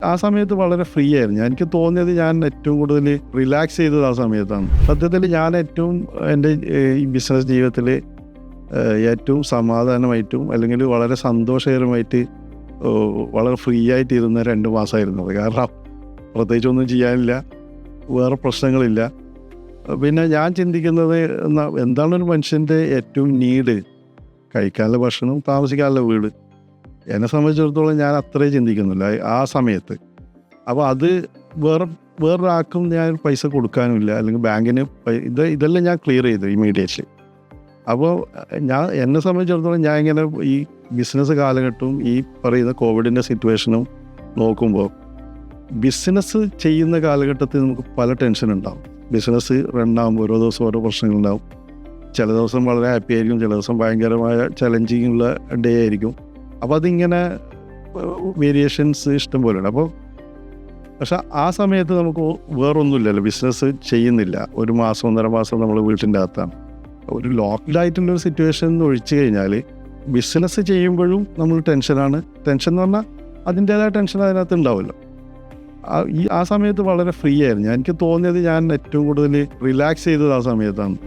ആ സമയത്ത് വളരെ ഫ്രീ ആയിരുന്നു. എനിക്ക് തോന്നിയത് ഞാൻ ഏറ്റവും കൂടുതൽ റിലാക്സ് ചെയ്തത് ആ സമയത്താണ്. സത്യത്തിൽ ഞാൻ ഏറ്റവും എൻ്റെ ഈ ബിസിനസ് ജീവിതത്തിൽ ഏറ്റവും സമാധാനമായിട്ടും അല്ലെങ്കിൽ വളരെ സന്തോഷകരമായിട്ട് വളരെ ഫ്രീ ആയിട്ട് ഇരുന്ന 2 മാസമായിരുന്നത്. കാരണം പ്രത്യേകിച്ചൊന്നും ചെയ്യാനില്ല, വേറെ പ്രശ്നങ്ങളില്ല. പിന്നെ ഞാൻ ചിന്തിക്കുന്നത് എന്താണ് ഒരു മനുഷ്യൻ്റെ ഏറ്റവും നീഡ്? കഴിക്കാനുള്ള ഭക്ഷണം, താമസിക്കാനുള്ള വീട്. എന്നെ സംബന്ധിച്ചിടത്തോളം ഞാൻ അത്രേ ചിന്തിക്കുന്നില്ല ആ സമയത്ത്. അപ്പോൾ അത് വേറൊരാൾക്കും ഞാൻ പൈസ കൊടുക്കാനുമില്ല, അല്ലെങ്കിൽ ബാങ്കിന് ഇതെല്ലാം ഞാൻ ക്ലിയർ ചെയ്തു ഇമ്മീഡിയറ്റ്ലി. അപ്പോൾ എന്നെ സംബന്ധിച്ചിടത്തോളം ഞാൻ ഇങ്ങനെ ഈ ബിസിനസ് കാലഘട്ടവും ഈ പറയുന്ന കോവിഡിൻ്റെ സിറ്റുവേഷനും നോക്കുമ്പോൾ, ബിസിനസ് ചെയ്യുന്ന കാലഘട്ടത്തിൽ നമുക്ക് പല ടെൻഷൻ ഉണ്ടാവും. ബിസിനസ് റണ്ണാകുമ്പോൾ ഓരോ ദിവസം ഓരോ പ്രശ്നങ്ങളുണ്ടാവും. ചില ദിവസം വളരെ ഹാപ്പി ആയിരിക്കും, ചില ദിവസം ഭയങ്കരമായ ചലഞ്ചിങ് ഉള്ള ഡേ ആയിരിക്കും. അപ്പോൾ അതിങ്ങനെ വേരിയേഷൻസ് ഇഷ്ടം പോലെയുണ്ട്. പക്ഷെ ആ സമയത്ത് നമുക്ക് വേറൊന്നുമില്ലല്ലോ, ബിസിനസ് ചെയ്യുന്നില്ല. 1 മാസം 1.5 മാസം നമ്മൾ വീട്ടിൻ്റെ അകത്താണ്. ഒരു ലോക്ക്ഡ് ആയിട്ടുള്ളൊരു സിറ്റുവേഷൻ ഒഴിച്ചു കഴിഞ്ഞാൽ ബിസിനസ് ചെയ്യുമ്പോഴും നമ്മൾ ടെൻഷനാണ്. ടെൻഷൻ എന്ന് പറഞ്ഞാൽ അതിൻ്റേതായ ടെൻഷൻ അതിനകത്ത് ഉണ്ടാവുമല്ലോ. ആ സമയത്ത് വളരെ ഫ്രീ ആയിരുന്നു. എനിക്ക് തോന്നിയത് ഞാൻ ഏറ്റവും കൂടുതൽ റിലാക്സ് ചെയ്തത് ആ സമയത്താണ്.